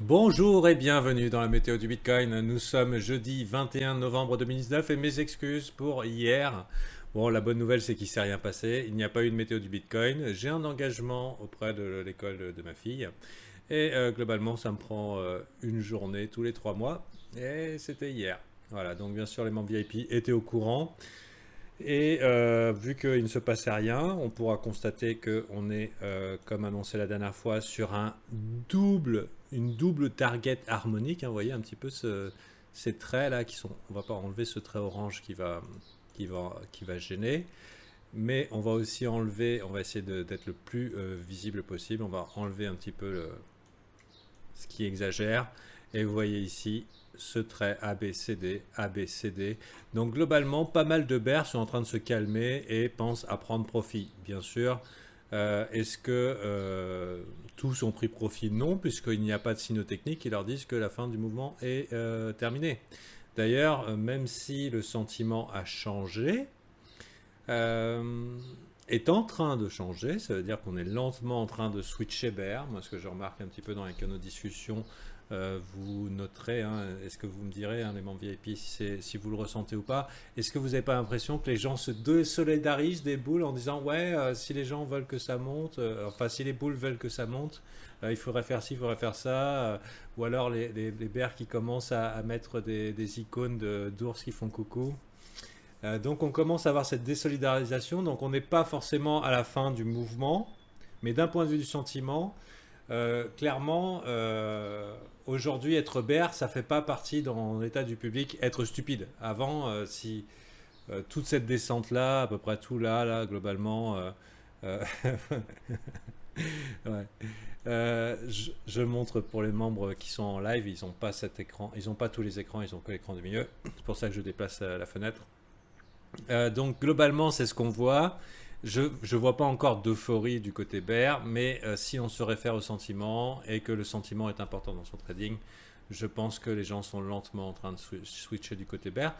Bonjour et bienvenue dans la météo du Bitcoin. Nous sommes jeudi 21 novembre 2019 et mes excuses pour hier. Bon, la bonne nouvelle c'est qu'il ne s'est rien passé. Il n'y a pas eu de météo du Bitcoin. J'ai un engagement auprès de l'école de ma fille. Et globalement, ça me prend une journée tous les 3 mois. Et c'était hier. Voilà, donc bien sûr les membres VIP étaient au courant. Et vu qu'il ne se passait rien, on pourra constater qu'on est, comme annoncé la dernière fois, sur une double target harmonique. Hein, vous voyez un petit peu ces traits là qui sont. On va pas enlever ce trait orange qui va gêner, mais on va aussi enlever. On va essayer d'être le plus visible possible. On va enlever un petit peu ce qui exagère. Et vous voyez ici ce trait ABCD, ABCD. Donc globalement, pas mal de bears sont en train de se calmer et pensent à prendre profit. Bien sûr, est-ce que tous ont pris profit? Non, puisqu'il n'y a pas de signaux techniques qui leur disent que la fin du mouvement est terminée. D'ailleurs, même si le sentiment a changé, est en train de changer, ça veut dire qu'on est lentement en train de switcher bear. Moi, ce que je remarque un petit peu dans les canaux de discussion, vous noterez, hein, est-ce que vous me direz, hein, les membres VIP, si vous le ressentez ou pas, est-ce que vous n'avez pas l'impression que les gens se désolidarisent des bulles en disant ouais, si les gens veulent que ça monte, enfin si les bulles veulent que ça monte, il faudrait faire ci, il faudrait faire ça, ou alors les bears qui commencent à mettre des icônes d'ours qui font coucou. Donc on commence à avoir cette désolidarisation, donc on n'est pas forcément à la fin du mouvement, mais d'un point de vue du sentiment, clairement, aujourd'hui être bear, ça fait pas partie dans l'état du public être stupide. Avant, si toute cette descente-là, à peu près tout là, globalement, euh, ouais. Je montre pour les membres qui sont en live, ils n'ont pas cet écran, ils n'ont pas tous les écrans, ils ont que l'écran du milieu. C'est pour ça que je déplace la fenêtre. Donc globalement, c'est ce qu'on voit. Je ne vois pas encore d'euphorie du côté bear, mais si on se réfère au sentiment et que le sentiment est important dans son trading, je pense que les gens sont lentement en train de switcher du côté bear.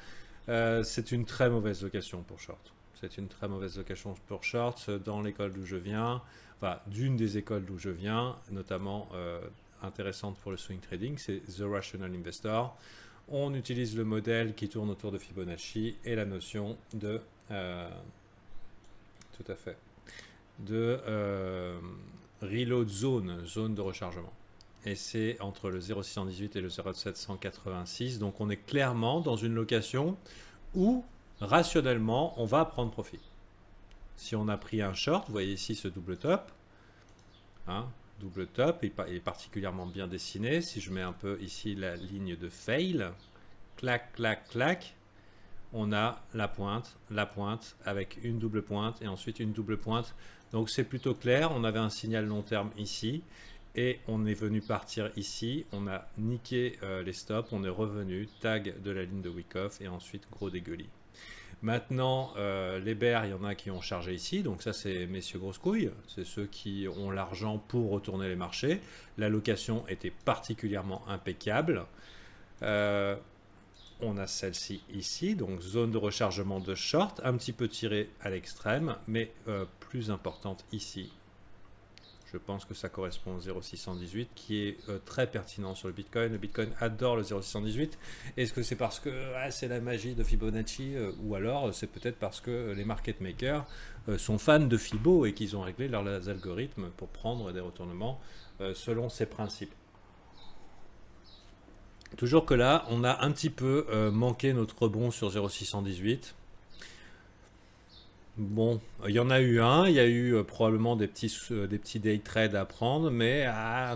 C'est une très mauvaise location pour short. C'est une très mauvaise location pour short dans l'école d'où je viens, enfin d'une des écoles d'où je viens, notamment intéressante pour le swing trading, c'est The Rational Investor. On utilise le modèle qui tourne autour de Fibonacci et la notion de tout à fait de reload zone de rechargement. Et c'est entre le 0,618 et le 0,786. Donc on est clairement dans une location où rationnellement on va prendre profit. Si on a pris un short, vous voyez ici ce double top, hein, double top, il est particulièrement bien dessiné. Si je mets un peu ici la ligne de fail, clac, clac, clac, on a la pointe avec une double pointe et ensuite une double pointe. Donc c'est plutôt clair, on avait un signal long terme ici et on est venu partir ici, on a niqué les stops, on est revenu, tag de la ligne de Wyckoff et ensuite gros dégueulis. Maintenant, les bears, il y en a qui ont chargé ici, donc ça c'est messieurs grosses couilles, c'est ceux qui ont l'argent pour retourner les marchés. La location était particulièrement impeccable. On a celle-ci ici, donc zone de rechargement de short, un petit peu tirée à l'extrême, mais plus importante ici. Je pense que ça correspond au 0,618 qui est très pertinent sur le Bitcoin. Le Bitcoin adore le 0,618. Est-ce que c'est parce que c'est la magie de Fibonacci ou alors c'est peut-être parce que les market makers sont fans de Fibo et qu'ils ont réglé leurs algorithmes pour prendre des retournements selon ces principes. Toujours que là, on a un petit peu manqué notre rebond sur 0,618. Bon, il y en a eu un, il y a eu probablement des petits day trades à prendre, mais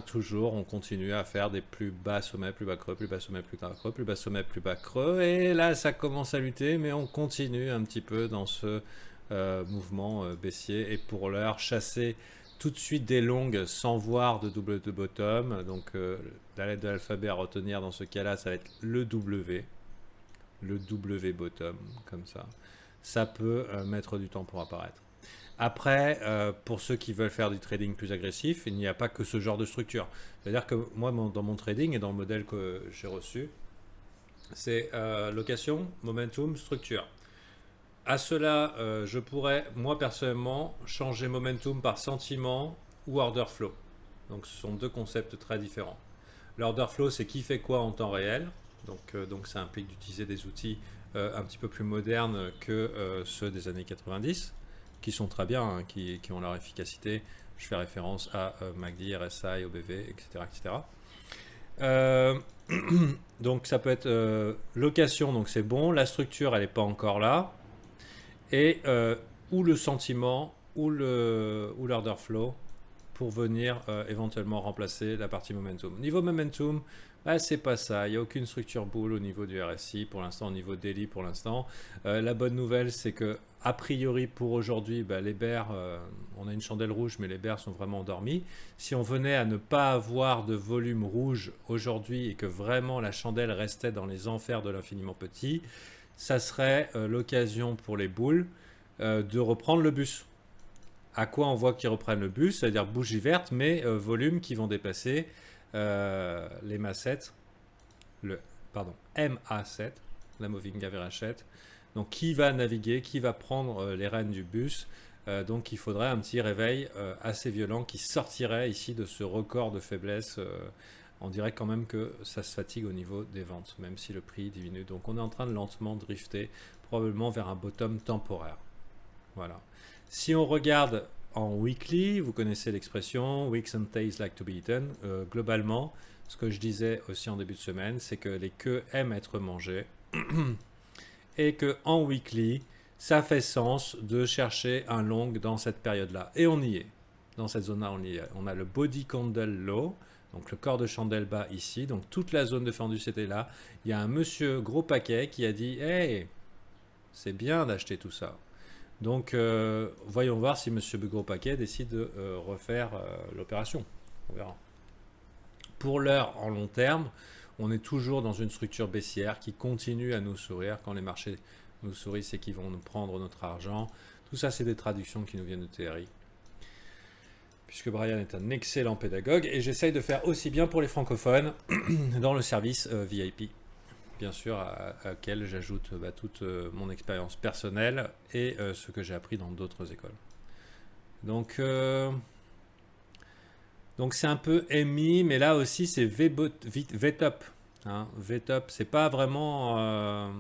toujours on continue à faire des plus bas sommets, plus bas creux, plus bas sommets, plus bas creux, plus bas sommets, plus bas creux, et là ça commence à lutter, mais on continue un petit peu dans ce mouvement baissier, et pour l'heure, chasser tout de suite des longues sans voir de double de bottom, donc la lettre de l'alphabet à retenir dans ce cas-là, ça va être le W bottom, comme ça. Ça peut mettre du temps pour apparaître. Après, pour ceux qui veulent faire du trading plus agressif, il n'y a pas que ce genre de structure. C'est-à-dire que moi, dans mon trading et dans le modèle que j'ai reçu, c'est location, momentum, structure. À cela, je pourrais, moi personnellement, changer momentum par sentiment ou order flow. Donc ce sont deux concepts très différents. L'order flow, c'est qui fait quoi en temps réel. Donc ça implique d'utiliser des outils un petit peu plus modernes que ceux des années 90, qui sont très bien, hein, qui ont leur efficacité. Je fais référence à MACD, RSI, OBV, etc. etc. Euh, donc ça peut être location, donc c'est bon. La structure, elle n'est pas encore là. Et ou le sentiment, ou l'order flow, pour venir éventuellement remplacer la partie momentum. Niveau momentum, bah, c'est pas ça. Il n'y a aucune structure boule au niveau du RSI pour l'instant, au niveau daily pour l'instant. La bonne nouvelle, c'est que a priori pour aujourd'hui, bah, les bears, on a une chandelle rouge, mais les bears sont vraiment endormis. Si on venait à ne pas avoir de volume rouge aujourd'hui et que vraiment la chandelle restait dans les enfers de l'infiniment petit, ça serait l'occasion pour les boules de reprendre le bus. À quoi on voit qu'ils reprennent le bus, c'est-à-dire bougie verte, mais volumes qui vont dépasser les MA7, le MA7, la Moving Average 7. Donc qui va naviguer, qui va prendre les rênes du bus. Donc il faudrait un petit réveil assez violent qui sortirait ici de ce record de faiblesse. On dirait quand même que ça se fatigue au niveau des ventes, même si le prix diminue. Donc on est en train de lentement drifter, probablement vers un bottom temporaire. Voilà. Si on regarde en weekly, vous connaissez l'expression weeks and tails like to be eaten. Globalement, ce que je disais aussi en début de semaine, c'est que les queues aiment être mangées et que en weekly, ça fait sens de chercher un long dans cette période-là. Et on y est. Dans cette zone-là, on y est. On a le body candle low, donc le corps de chandelle bas ici. Donc toute la zone de fendu, c'était là. Il y a un monsieur gros paquet qui a dit « Hey, c'est bien d'acheter tout ça ». Donc, voyons voir si M. Gros Paquet décide de refaire l'opération. On verra. Pour l'heure, en long terme, on est toujours dans une structure baissière qui continue à nous sourire. Quand les marchés nous sourient, c'est qu'ils vont nous prendre notre argent. Tout ça, c'est des traductions qui nous viennent de TRI. Puisque Brian est un excellent pédagogue. Et j'essaye de faire aussi bien pour les francophones dans le service VIP. Bien sûr, à laquelle j'ajoute toute mon expérience personnelle et ce que j'ai appris dans d'autres écoles. Donc c'est un peu MI, mais là aussi c'est VTOP. Hein. VTOP, c'est pas vraiment...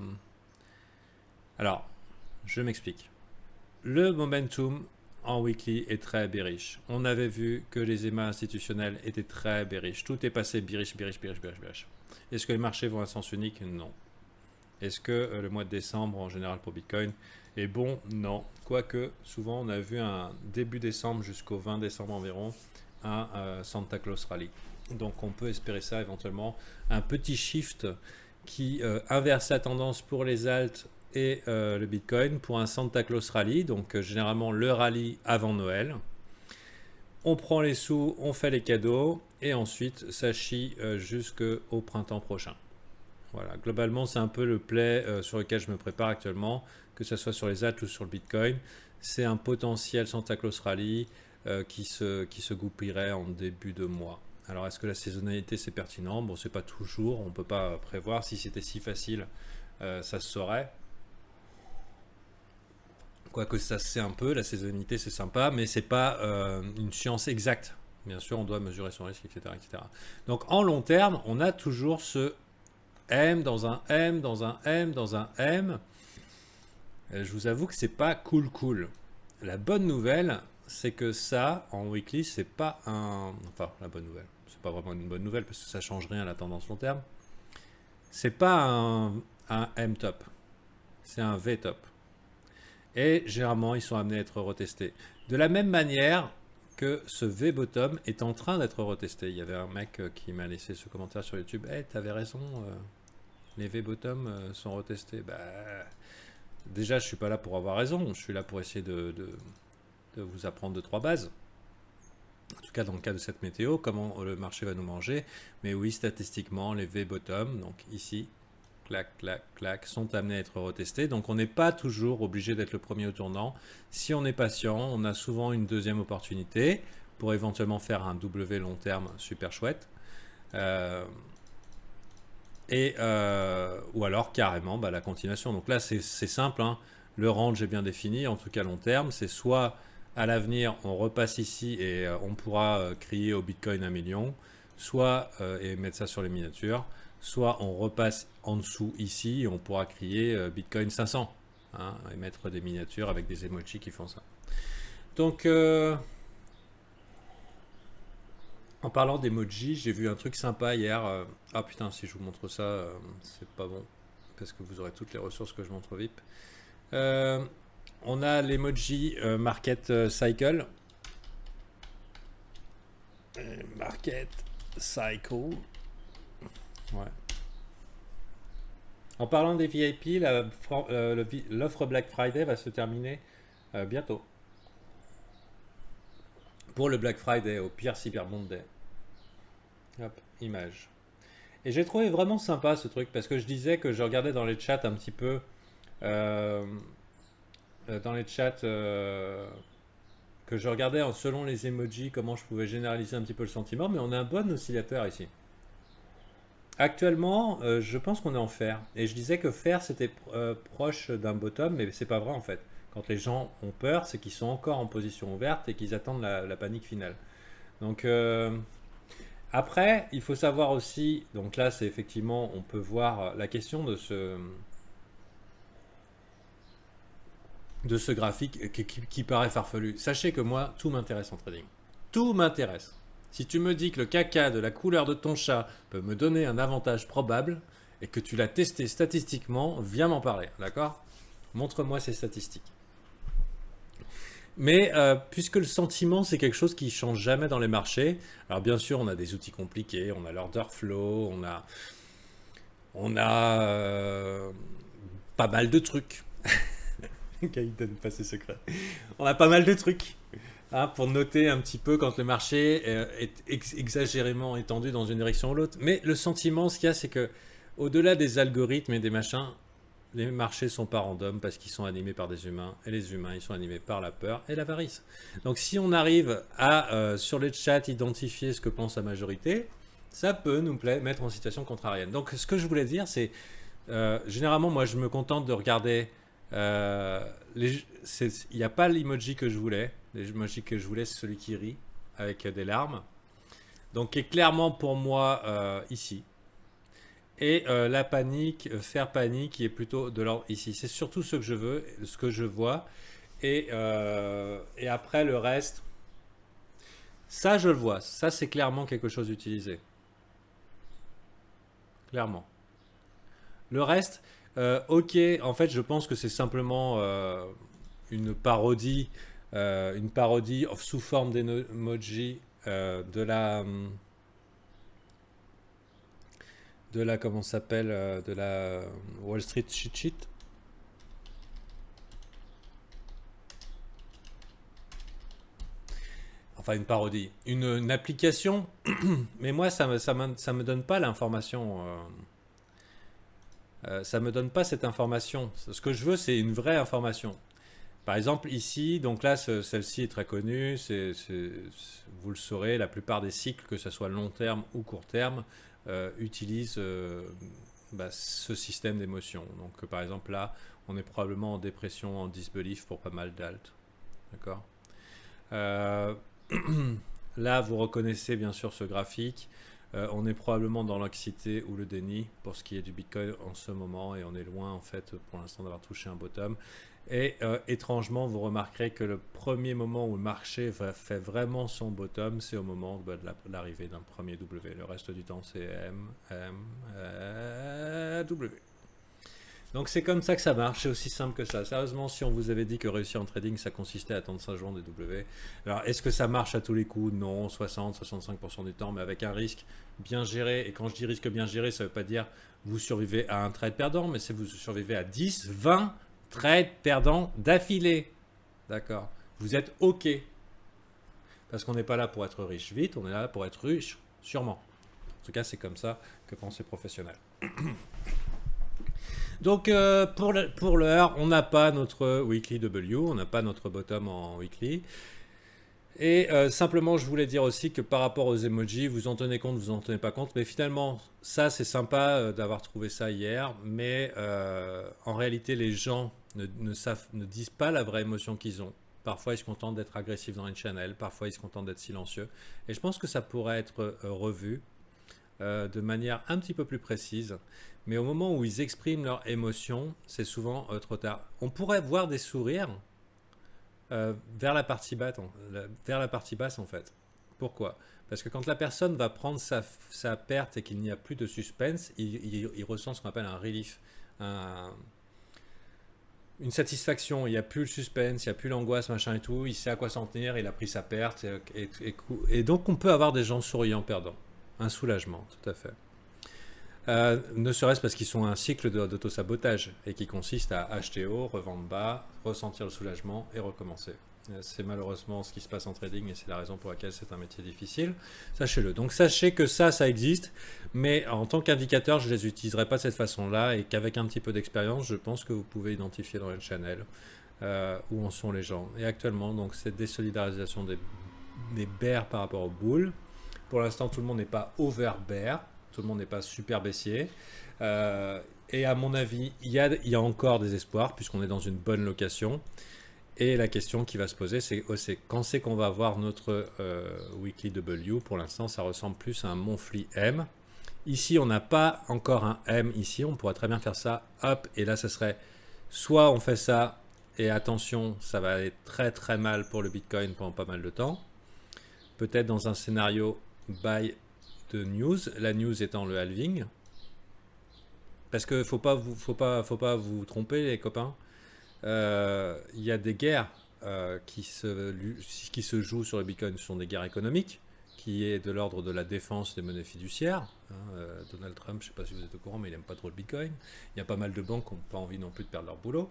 Alors, je m'explique. Le momentum en weekly est très bearish. On avait vu que les EMA institutionnels étaient très bearish. Tout est passé bearish. Est-ce que les marchés vont à sens unique? Non. Est-ce que le mois de décembre, en général pour Bitcoin, est bon? Non. Quoique, souvent, on a vu un début décembre jusqu'au 20 décembre environ, un Santa Claus Rally. Donc, on peut espérer ça éventuellement. Un petit shift qui inverse la tendance pour les alts et le Bitcoin pour un Santa Claus Rally. Donc, généralement, le rallye avant Noël. On prend les sous, on fait les cadeaux et ensuite ça chie jusqu'au printemps prochain. Voilà, globalement c'est un peu le play sur lequel je me prépare actuellement, que ce soit sur les AT ou sur le Bitcoin. C'est un potentiel Santa Claus Rally qui se goupillerait en début de mois. Alors est-ce que la saisonnalité c'est pertinent? Bon, c'est pas toujours, on ne peut pas prévoir. Si c'était si facile, ça se saurait. Quoique ça se sait un peu, la saisonnalité c'est sympa, mais c'est pas une science exacte. Bien sûr, on doit mesurer son risque, etc., etc. Donc en long terme, on a toujours ce M dans un M, dans un M, dans un M. Je vous avoue que c'est pas cool. La bonne nouvelle, c'est que ça, en weekly, c'est pas un... Enfin, la bonne nouvelle, c'est pas vraiment une bonne nouvelle parce que ça change rien à la tendance long terme. C'est pas un M top, c'est un V top. Et généralement, ils sont amenés à être retestés. De la même manière que ce V-bottom est en train d'être retesté. Il y avait un mec qui m'a laissé ce commentaire sur YouTube. Hey, t'avais raison, les V-bottom sont retestés. Bah, déjà, je suis pas là pour avoir raison. Je suis là pour essayer de vous apprendre 2-3 bases. En tout cas, dans le cas de cette météo, comment le marché va nous manger. Mais oui, statistiquement, les V-bottom, donc ici, clac, sont amenés à être retestés. Donc on n'est pas toujours obligé d'être le premier au tournant. Si on est patient, on a souvent une deuxième opportunité pour éventuellement faire un W long terme super chouette. Ou alors carrément la continuation. Donc là c'est simple, hein. Le range est bien défini, en tout cas long terme. C'est soit à l'avenir on repasse ici et on pourra crier au Bitcoin 1 million, soit et mettre ça sur les miniatures, soit on repasse en dessous ici et on pourra crier Bitcoin 500 hein, et mettre des miniatures avec des emojis qui font ça. Donc, en parlant d'emojis, j'ai vu un truc sympa hier. Ah putain, si je vous montre ça, c'est pas bon parce que vous aurez toutes les ressources que je montre VIP. On a l'emoji Market Cycle. Market Cycle. Ouais. En parlant des VIP, l'offre Black Friday va se terminer bientôt. Pour le Black Friday, au pire Cyber Monday. Hop, image. Et j'ai trouvé vraiment sympa ce truc parce que je disais que je regardais dans les chats un petit peu. Dans les chats. Que je regardais selon les emojis comment je pouvais généraliser un petit peu le sentiment, mais on a un bon oscillateur ici. Actuellement, je pense qu'on est en fer. Et je disais que fer c'était proche d'un bottom, mais c'est pas vrai en fait. Quand les gens ont peur, c'est qu'ils sont encore en position ouverte et qu'ils attendent la panique finale. Donc après, il faut savoir aussi, donc là c'est effectivement, on peut voir la question de ce graphique qui paraît farfelu. Sachez que moi, tout m'intéresse en trading. Tout m'intéresse. Si tu me dis que le caca de la couleur de ton chat peut me donner un avantage probable et que tu l'as testé statistiquement, viens m'en parler, d'accord? Montre-moi ces statistiques. Mais puisque le sentiment, c'est quelque chose qui ne change jamais dans les marchés, alors bien sûr, on a des outils compliqués, on a l'order flow, on a pas mal de trucs. Gaïden, pas ses secrets. On a pas mal de trucs hein, pour noter un petit peu quand le marché est exagérément étendu dans une direction ou l'autre. Mais le sentiment, ce qu'il y a, c'est que au-delà des algorithmes et des machins, les marchés sont pas random parce qu'ils sont animés par des humains et les humains, ils sont animés par la peur et l'avarice. Donc si on arrive à, sur les chats, identifier ce que pense la majorité, ça peut nous mettre en situation contrarienne. Donc ce que je voulais dire, c'est généralement, moi, je me contente de regarder. Il n'y a pas l'emoji que je voulais. L'emoji que je voulais, c'est celui qui rit avec des larmes. Donc, qui est clairement pour moi ici. Et la panique, faire panique, qui est plutôt de l'ordre ici. C'est surtout ce que je veux, ce que je vois. Et après, le reste, ça, je le vois. Ça, c'est clairement quelque chose d'utilisé. Clairement. Le reste, ok, en fait, je pense que c'est simplement une parodie sous forme d'emoji de la comment ça s'appelle, de la Wall Street cheat sheet. Enfin, une parodie, une application, mais moi, ça me donne pas l'information. Ça me donne pas cette information. Ce que je veux, c'est une vraie information. Par exemple, ici, donc là, celle-ci est très connue, vous le saurez, la plupart des cycles, que ce soit long terme ou court terme, utilisent ce système d'émotion. Donc, par exemple, là, on est probablement en dépression, en disbelief pour pas mal d'alt. D'accord Là, vous reconnaissez bien sûr ce graphique. On est probablement dans l'anxiété ou le déni pour ce qui est du Bitcoin en ce moment et on est loin en fait pour l'instant d'avoir touché un bottom. Et étrangement, vous remarquerez que le premier moment où le marché fait vraiment son bottom, c'est au moment de l'arrivée d'un premier W. Le reste du temps, c'est W. Donc c'est comme ça que ça marche, c'est aussi simple que ça. Sérieusement, si on vous avait dit que réussir en trading, ça consistait à attendre 5 jours des W. Alors est-ce que ça marche à tous les coups? Non, 60-65% du temps, mais avec un risque bien géré. Et quand je dis risque bien géré, ça ne veut pas dire vous survivez à un trade perdant, mais c'est vous survivez à 10, 20 trades perdants d'affilée. D'accord? Vous êtes OK. Parce qu'on n'est pas là pour être riche vite, on est là pour être riche sûrement. En tout cas, c'est comme ça que pensent les professionnels. Donc pour l'heure, on n'a pas notre weekly W, on n'a pas notre bottom en weekly. Et simplement, je voulais dire aussi que par rapport aux emojis, vous en tenez compte, vous en tenez pas compte. Mais finalement, ça c'est sympa d'avoir trouvé ça hier. Mais en réalité, les gens ne disent pas la vraie émotion qu'ils ont. Parfois, ils se contentent d'être agressifs dans une channel. Parfois, ils se contentent d'être silencieux. Et je pense que ça pourrait être revu de manière un petit peu plus précise. Mais au moment où ils expriment leurs émotions, c'est souvent trop tard. On pourrait voir des sourires vers la partie basse, vers la partie basse en fait. Pourquoi? Parce que quand la personne va prendre sa perte et qu'il n'y a plus de suspense, il ressent ce qu'on appelle un relief, un, une satisfaction. Il n'y a plus le suspense, il n'y a plus l'angoisse, machin et tout. Il sait à quoi s'en tenir, il a pris sa perte. Et donc on peut avoir des gens souriants perdants. Un soulagement, tout à fait. Ne serait-ce parce qu'ils sont un cycle d'auto-sabotage et qui consiste à acheter haut, revendre bas, ressentir le soulagement et recommencer. C'est malheureusement ce qui se passe en trading et c'est la raison pour laquelle c'est un métier difficile. Sachez-le. Donc sachez que ça existe, mais en tant qu'indicateur, je ne les utiliserai pas de cette façon-là et qu'avec un petit peu d'expérience, je pense que vous pouvez identifier dans le channel où en sont les gens. Et actuellement, donc cette désolidarisation des bears par rapport aux bulls. Pour l'instant, tout le monde n'est pas over bear. Tout le monde n'est pas super baissier. Et à mon avis, il y a encore des espoirs puisqu'on est dans une bonne location. Et la question qui va se poser, c'est quand c'est qu'on va avoir notre Weekly W. Pour l'instant, ça ressemble plus à un Monthly M. Ici, on n'a pas encore un M ici. On pourrait très bien faire ça. Hop, et là, ça serait soit on fait ça, et attention, ça va aller très très mal pour le Bitcoin pendant pas mal de temps. Peut-être dans un scénario buy de news, la news étant le halving. Parce que faut pas vous tromper les copains. Il y a des guerres qui se jouent sur le Bitcoin. Ce sont des guerres économiques qui est de l'ordre de la défense des monnaies fiduciaires. Donald Trump, je ne sais pas si vous êtes au courant, mais il n'aime pas trop le Bitcoin. Il y a pas mal de banques qui n'ont pas envie non plus de perdre leur boulot.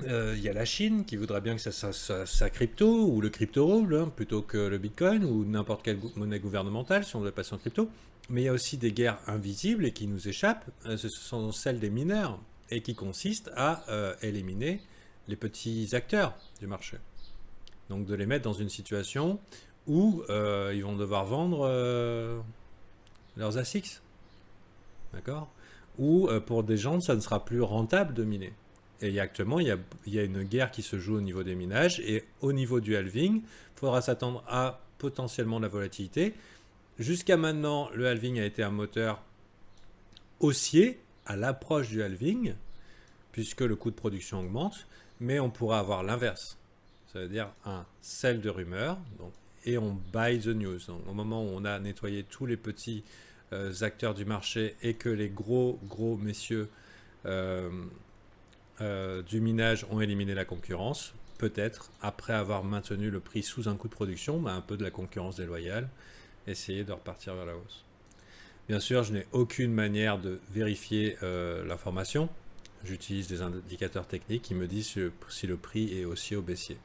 Il y a la Chine qui voudrait bien que sa crypto ou le crypto roule plutôt que le Bitcoin ou n'importe quelle monnaie gouvernementale si on veut passer en crypto. Mais il y a aussi des guerres invisibles et qui nous échappent. Ce sont celles des mineurs et qui consistent à éliminer les petits acteurs du marché. Donc de les mettre dans une situation où ils vont devoir vendre leurs ASICs. D'accord? Ou pour des gens, ça ne sera plus rentable de miner. Et actuellement, il y a une guerre qui se joue au niveau des minages. Et au niveau du halving, il faudra s'attendre à potentiellement de la volatilité. Jusqu'à maintenant, le halving a été un moteur haussier à l'approche du halving, puisque le coût de production augmente. Mais on pourra avoir l'inverse. Ça veut dire un sell de rumeur. Et on buy the news. Donc, au moment où on a nettoyé tous les petits acteurs du marché et que les gros messieurs du minage ont éliminé la concurrence, peut-être, après avoir maintenu le prix sous un coût de production, un peu de la concurrence déloyale, essayer de repartir vers la hausse. Bien sûr, je n'ai aucune manière de vérifier l'information. J'utilise des indicateurs techniques qui me disent si le prix est haussier ou baissier.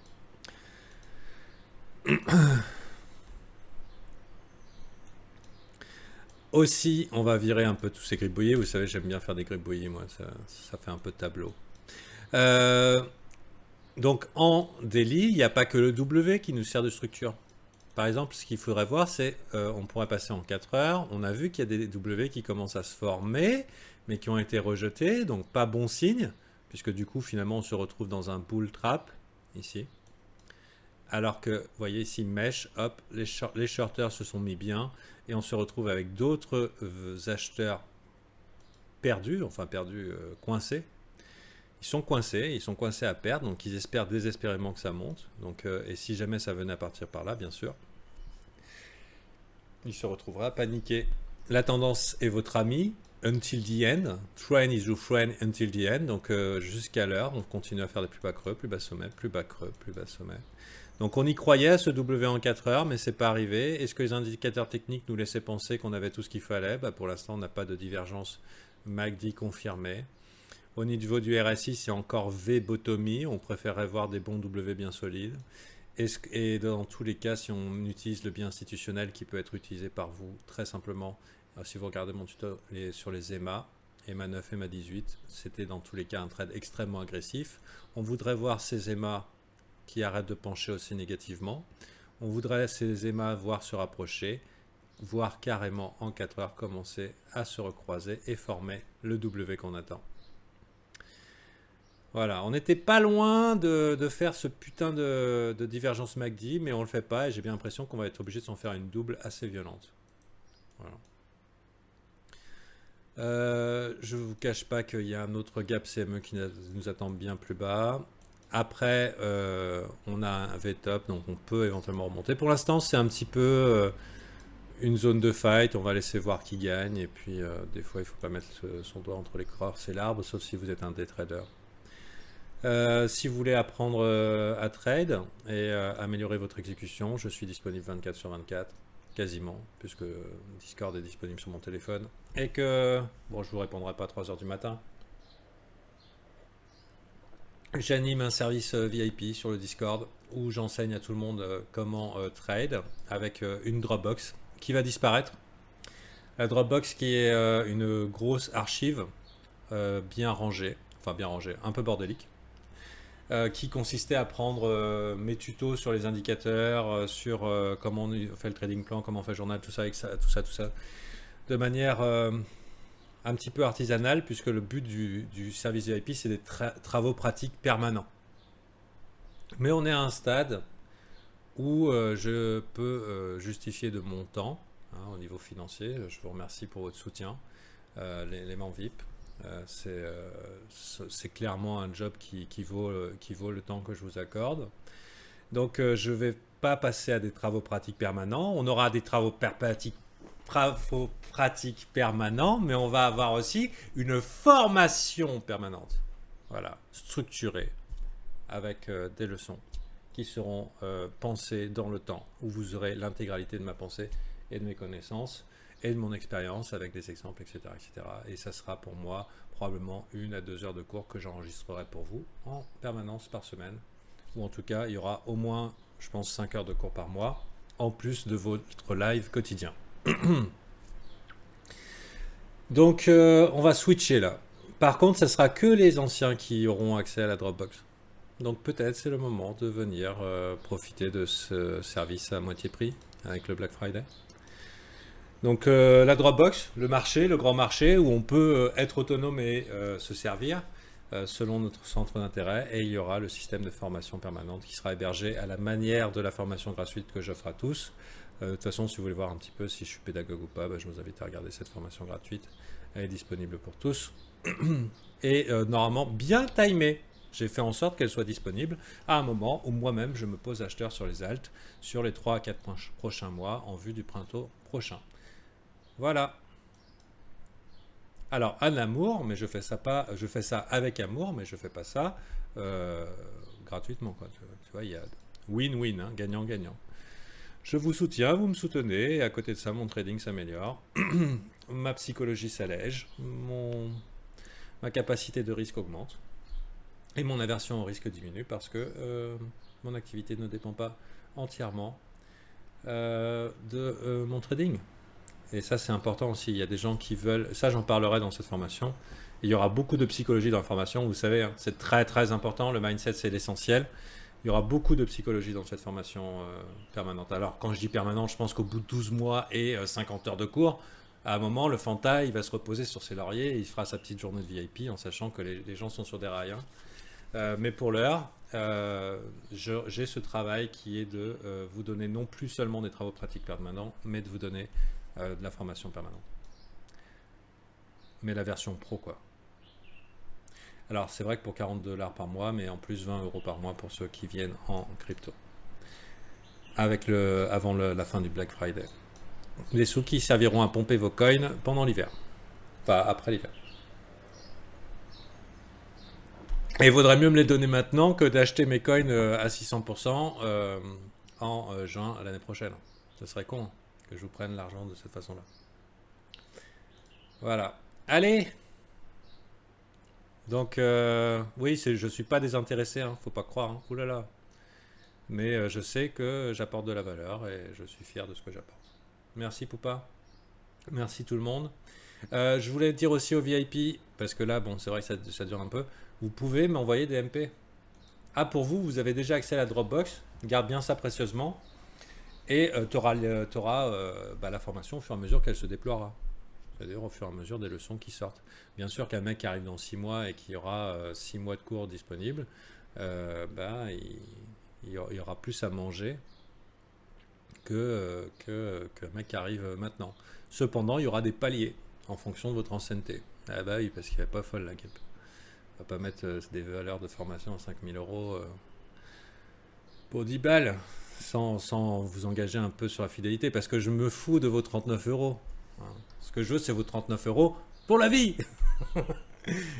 Aussi, on va virer un peu tous ces gribouillis. Vous savez, j'aime bien faire des gribouillis, moi, ça fait un peu de tableau. Donc en daily, il n'y a pas que le W qui nous sert de structure. Par exemple, ce qu'il faudrait voir, c'est on pourrait passer en 4 heures. On a vu qu'il y a des W qui commencent à se former, mais qui ont été rejetés, donc pas bon signe, puisque du coup, finalement, on se retrouve dans un bull trap, ici. Alors que, vous voyez ici, mesh, hop, les shorters se sont mis bien, et on se retrouve avec d'autres acheteurs perdus, coincés. Ils sont coincés à perdre, donc ils espèrent désespérément que ça monte. Donc, et si jamais ça venait à partir par là, bien sûr, il se retrouvera paniqué. La tendance est votre ami, until the end. Trend is your friend until the end. Donc jusqu'à l'heure, on continue à faire des plus bas creux, plus bas sommet, plus bas creux, plus bas sommet. Donc on y croyait à ce W en 4 heures, mais c'est pas arrivé. Est-ce que les indicateurs techniques nous laissaient penser qu'on avait tout ce qu'il fallait? Pour l'instant, on n'a pas de divergence MACD confirmée. Au niveau du RSI, c'est encore V-bottomie. On préférerait voir des bons W bien solides. Et dans tous les cas, si on utilise le biais institutionnel qui peut être utilisé par vous très simplement, si vous regardez mon tuto sur les EMA 9, EMA 18, c'était dans tous les cas un trade extrêmement agressif. On voudrait voir ces EMA qui arrêtent de pencher aussi négativement. On voudrait ces EMA voir se rapprocher, voir carrément en 4 heures commencer à se recroiser et former le W qu'on attend. Voilà, on n'était pas loin de faire ce putain de divergence MACD, mais on le fait pas et j'ai bien l'impression qu'on va être obligé de s'en faire une double assez violente. Voilà. Je vous cache pas qu'il y a un autre gap CME qui nous attend bien plus bas. Après, on a un V-top, donc on peut éventuellement remonter. Pour l'instant, c'est un petit peu une zone de fight. On va laisser voir qui gagne. Et puis, des fois, il ne faut pas mettre son doigt entre les corses et l'arbre, sauf si vous êtes un day trader. Si vous voulez apprendre à trade et améliorer votre exécution, je suis disponible 24 sur 24, quasiment, puisque Discord est disponible sur mon téléphone. Et que, bon, je vous répondrai pas à 3 heures du matin. J'anime un service VIP sur le Discord où j'enseigne à tout le monde comment trade avec une Dropbox qui va disparaître. La Dropbox qui est une grosse archive bien rangée, enfin bien rangée, un peu bordélique, qui consistait à prendre mes tutos sur les indicateurs, sur comment on fait le trading plan, comment on fait le journal, tout ça, tout ça, de manière un petit peu artisanale, puisque le but du service VIP, c'est des travaux pratiques permanents. Mais on est à un stade où je peux justifier de mon temps, hein, au niveau financier. Je vous remercie pour votre soutien, les membres VIP. C'est clairement un job qui vaut le temps que je vous accorde. Donc je ne vais pas passer à des travaux pratiques permanents. On aura des travaux pratiques permanents, mais on va avoir aussi une formation permanente. Voilà, structurée, avec des leçons qui seront pensées dans le temps, où vous aurez l'intégralité de ma pensée et de mes connaissances et de mon expérience avec des exemples, etc., etc. Et ça sera pour moi probablement 1 à 2 heures de cours que j'enregistrerai pour vous en permanence par semaine. Ou en tout cas, il y aura au moins, je pense, 5 heures de cours par mois, en plus de votre live quotidien. Donc, on va switcher là. Par contre, ce sera que les anciens qui auront accès à la Dropbox. Donc peut-être c'est le moment de venir profiter de ce service à moitié prix avec le Black Friday. Donc la Dropbox, le marché, le grand marché où on peut être autonome et se servir selon notre centre d'intérêt. Et il y aura le système de formation permanente qui sera hébergé à la manière de la formation gratuite que j'offre à tous. De toute façon, si vous voulez voir un petit peu si je suis pédagogue ou pas, je vous invite à regarder cette formation gratuite. Elle est disponible pour tous. Et normalement bien timée. J'ai fait en sorte qu'elle soit disponible à un moment où moi-même je me pose acheteur sur les alts sur les 3 à 4 prochains mois en vue du printemps prochain. Voilà. Alors, un amour, mais je fais ça avec amour, mais je fais pas ça gratuitement, quoi. Tu vois, il y a win-win, hein, gagnant-gagnant. Je vous soutiens, vous me soutenez, et à côté de ça, mon trading s'améliore, ma psychologie s'allège, ma capacité de risque augmente, et mon aversion au risque diminue parce que mon activité ne dépend pas entièrement de mon trading. Et ça, c'est important aussi. Il y a des gens qui veulent... Ça, j'en parlerai dans cette formation. Et il y aura beaucoup de psychologie dans la formation. Vous savez, hein, c'est très, très important. Le mindset, c'est l'essentiel. Il y aura beaucoup de psychologie dans cette formation permanente. Alors, quand je dis permanent, je pense qu'au bout de 12 mois et 50 heures de cours, à un moment, le Fanta, il va se reposer sur ses lauriers et il fera sa petite journée de VIP en sachant que les gens sont sur des rails. Mais pour l'heure, j'ai ce travail qui est de vous donner non plus seulement des travaux pratiques permanents, mais de vous donner de la formation permanente. Mais la version pro, quoi. Alors, c'est vrai que pour 40 $ par mois, mais en plus 20 € par mois pour ceux qui viennent en crypto. Avant la fin du Black Friday. Des sous qui serviront à pomper vos coins pendant l'hiver. Enfin, après l'hiver. Et il vaudrait mieux me les donner maintenant que d'acheter mes coins à 600% en juin l'année prochaine. Ce serait con que je vous prenne l'argent de cette façon-là. Voilà. Allez! Donc, oui, je ne suis pas désintéressé, hein, faut pas croire. Hein. Ouh là là. Mais je sais que j'apporte de la valeur et je suis fier de ce que j'apporte. Merci Poupa. Merci tout le monde. Je voulais dire aussi aux VIP, parce que là, bon, c'est vrai que ça dure un peu, vous pouvez m'envoyer des MP. Ah, pour vous, vous avez déjà accès à la Dropbox, garde bien ça précieusement, et tu auras la formation au fur et à mesure qu'elle se déploiera. C'est-à-dire au fur et à mesure des leçons qui sortent. Bien sûr qu'un mec qui arrive dans 6 mois et qui aura 6 mois de cours disponibles, bah, il y aura plus à manger qu'un mec qui arrive maintenant. Cependant, il y aura des paliers en fonction de votre ancienneté. Ah bah oui, parce qu'il n'est pas folle la guêpe. On va pas mettre des valeurs de formation à 5000 euros pour 10 balles sans vous engager un peu sur la fidélité. Parce que je me fous de vos 39 euros. Hein. Ce que je veux, c'est vos 39 euros pour la vie.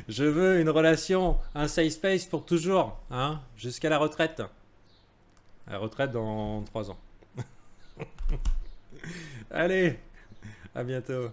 Je veux une relation, un safe space pour toujours, hein, jusqu'à la retraite. La retraite dans 3 ans. Allez, à bientôt.